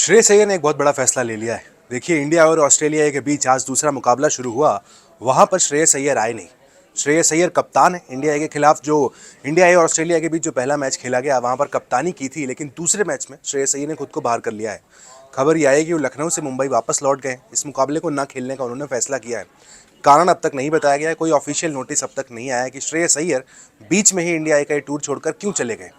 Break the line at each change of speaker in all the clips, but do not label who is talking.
श्रेयस अय्यर ने एक बहुत बड़ा फैसला ले लिया है। देखिए, इंडिया और ऑस्ट्रेलिया के बीच आज दूसरा मुकाबला शुरू हुआ। वहां पर श्रेयस अय्यर आए नहीं। श्रेयस अय्यर कप्तान है इंडिया के खिलाफ। जो इंडिया और ऑस्ट्रेलिया के बीच जो पहला मैच खेला गया वहां पर कप्तानी की थी, लेकिन दूसरे मैच में श्रेयस अय्यर ने खुद को बाहर कर लिया है। खबर यह है कि वो लखनऊ से मुंबई वापस लौट गए। इस मुकाबले को न खेलने का उन्होंने फैसला किया है। कारण अब तक नहीं बताया गया है, कोई ऑफिशियल नोटिस अब तक नहीं आया कि श्रेयस अय्यर बीच में ही इंडिया का ये टूर छोड़कर क्यों चले गए।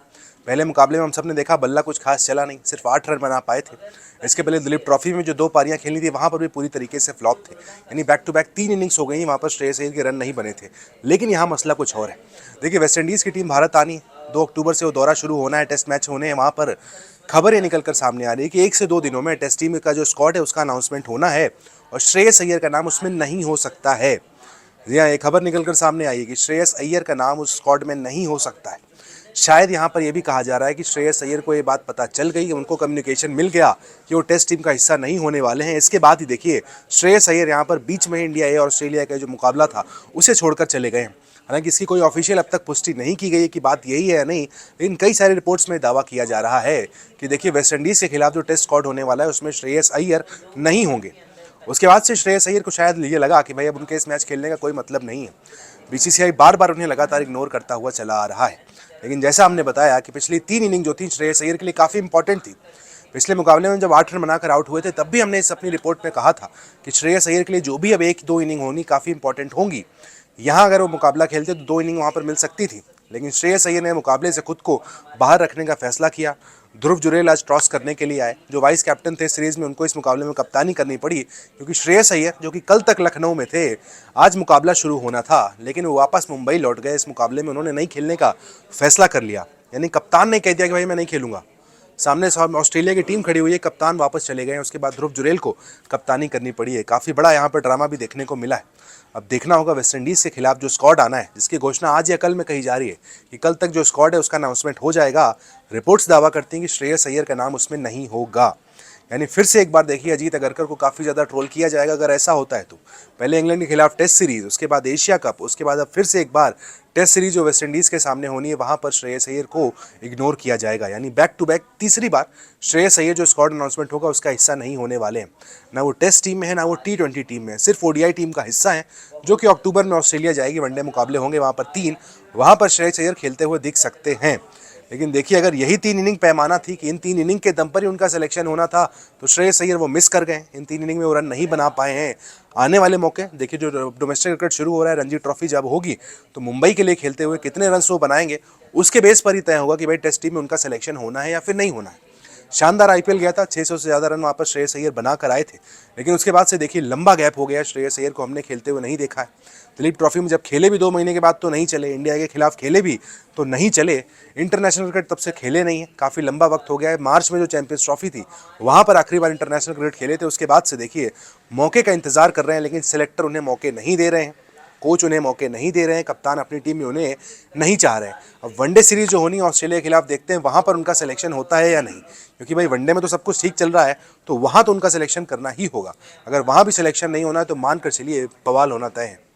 पहले मुकाबले में हम सब ने देखा बल्ला कुछ खास चला नहीं, सिर्फ 8 रन बना पाए थे। इसके पहले दिलीप ट्रॉफी में जो 2 पारियां खेली थी वहां पर भी पूरी तरीके से फ्लॉप थे। यानी बैक टू बैक 3 इनिंग्स हो गई, वहां पर श्रेयस अय्यर के रन नहीं बने थे। लेकिन यहाँ मसला कुछ और है। देखिए, वेस्टइंडीज की टीम भारत आनी है। 2 अक्टूबर से वो दौरा शुरू होना है, टेस्ट मैच होने हैं। वहां पर खबर ये निकल कर सामने आ रही है कि 1 से 2 दिनों में टेस्ट टीम का जो स्क्वाड है उसका अनाउंसमेंट होना है और श्रेयस अय्यर का नाम उसमें नहीं हो सकता है। जी हाँ, एक खबर निकल कर सामने आई है कि श्रेयस अय्यर का नाम उस स्क्वाड में नहीं हो सकता है। शायद यहाँ पर यह भी कहा जा रहा है कि श्रेयस अय्यर को ये बात पता चल गई, कि उनको कम्युनिकेशन मिल गया कि वो टेस्ट टीम का हिस्सा नहीं होने वाले हैं। इसके बाद ही देखिए श्रेयस अय्यर यहाँ पर बीच में इंडिया और ऑस्ट्रेलिया का जो मुकाबला था उसे छोड़कर चले गए हैं। हालांकि इसकी कोई ऑफिशियल अब तक पुष्टि नहीं की गई कि बात यही है या नहीं, लेकिन कई सारे रिपोर्ट्स में दावा किया जा रहा है कि देखिए वेस्टइंडीज के खिलाफ जो टेस्ट स्क्वाड होने वाला है उसमें श्रेयस अय्यर नहीं होंगे। उसके बाद से श्रेयस अय्यर को शायद ये लगा कि भाई अब उनके इस मैच खेलने का कोई मतलब नहीं है। बीसीसीआई बार बार उन्हें लगातार इग्नोर करता हुआ चला आ रहा है। लेकिन जैसा हमने बताया कि पिछली 3 इनिंग जो थी श्रेयस अय्यर के लिए काफ़ी इंपॉर्टेंट थी। पिछले मुकाबले में जब 8 रन बनाकर आउट हुए थे तब भी हमने इस अपनी रिपोर्ट में कहा था कि श्रेयस अय्यर के लिए जो भी अब 1-2 इनिंग होनी काफ़ी इंपॉर्टेंट होंगी। यहाँ अगर वो मुकाबला खेलते तो 2 इनिंग वहाँ पर मिल सकती थी, लेकिन श्रेयस अय्यर ने मुकाबले से खुद को बाहर रखने का फैसला किया। ध्रुव जुरेल आज टॉस करने के लिए आए, जो वाइस कैप्टन थे सीरीज में, उनको इस मुकाबले में कप्तानी करनी पड़ी क्योंकि श्रेयस अय्यर जो कि कल तक लखनऊ में थे, आज मुकाबला शुरू होना था लेकिन वो वापस मुंबई लौट गए। इस मुकाबले में उन्होंने नहीं खेलने का फैसला कर लिया। यानी कप्तान ने कह दिया कि भाई मैं नहीं खेलूंगा। सामने ऑस्ट्रेलिया की टीम खड़ी हुई है, कप्तान वापस चले गए। उसके बाद ध्रुव जुरेल को कप्तानी करनी पड़ी है। काफ़ी बड़ा यहाँ पर ड्रामा भी देखने को मिला है। अब देखना होगा वेस्टइंडीज़ के खिलाफ जो स्क्वाड आना है, जिसकी घोषणा आज या कल में कही जा रही है कि कल तक जो स्क्वाड है उसका अनाउंसमेंट हो जाएगा। रिपोर्ट्स दावा करती हैं कि श्रेयस अय्यर का नाम उसमें नहीं होगा। यानी फिर से एक बार देखिए अजीत अगरकर को काफ़ी ज़्यादा ट्रोल किया जाएगा अगर ऐसा होता है तो। पहले इंग्लैंड के खिलाफ टेस्ट सीरीज़, उसके बाद एशिया कप, उसके बाद अब फिर से एक बार टेस्ट सीरीज जो वेस्टइंडीज़ के सामने होनी है वहाँ पर श्रेयस अय्यर को इग्नोर किया जाएगा। यानी बैक टू बैक तीसरी बार श्रेयस अय्यर जो स्क्वाड अनाउंसमेंट होगा उसका हिस्सा नहीं होने वाले हैं। ना वो टेस्ट टीम में है, ना वो T20 टीम में है, सिर्फ ओडीआई टीम का हिस्सा है जो कि अक्टूबर में ऑस्ट्रेलिया जाएगी। वनडे मुकाबले होंगे वहाँ पर 3, वहाँ पर श्रेयस अय्यर खेलते हुए दिख सकते हैं। लेकिन देखिए अगर यही 3 इनिंग पैमाना थी कि इन 3 इनिंग के दम पर ही उनका सिलेक्शन होना था तो श्रेयस अय्यर वो मिस कर गए। इन 3 इनिंग में वो रन नहीं बना पाए हैं। आने वाले मौके देखिए, जो डोमेस्टिक क्रिकेट शुरू हो रहा है, रणजी ट्रॉफी जब होगी तो मुंबई के लिए खेलते हुए कितने रन वो बनाएंगे उसके बेस पर ही तय होगा कि भाई टेस्ट टीम में उनका सिलेक्शन होना है या फिर नहीं होना है। शानदार आईपीएल गया था, 600 से ज़्यादा रन वहाँ पर श्रेयस अय्यर बना कर आए थे। लेकिन उसके बाद से देखिए लंबा गैप हो गया, श्रेयस अय्यर को हमने खेलते हुए नहीं देखा है। दिलीप ट्रॉफी में जब खेले भी 2 महीने के बाद तो नहीं चले, इंडिया के खिलाफ खेले भी तो नहीं चले। इंटरनेशनल क्रिकेट तब से खेले नहीं है, काफ़ी लंबा वक्त हो गया है। मार्च में जो चैंपियंस ट्रॉफी थी वहाँ पर आखिरी बार इंटरनेशनल क्रिकेट खेले थे। उसके बाद से देखिए मौके का इंतजार कर रहे हैं, लेकिन सिलेक्टर उन्हें मौके नहीं दे रहे हैं, कोच उन्हें मौके नहीं दे रहे हैं, कप्तान अपनी टीम में उन्हें नहीं चाह रहे हैं। अब वनडे सीरीज जो होनी है ऑस्ट्रेलिया के खिलाफ, देखते हैं वहाँ पर उनका सिलेक्शन होता है या नहीं, क्योंकि भाई वनडे में तो सब कुछ ठीक चल रहा है तो वहाँ तो उनका सिलेक्शन करना ही होगा। अगर वहाँ भी सिलेक्शन नहीं होना है तो मान कर चलिए बवाल होना तय है।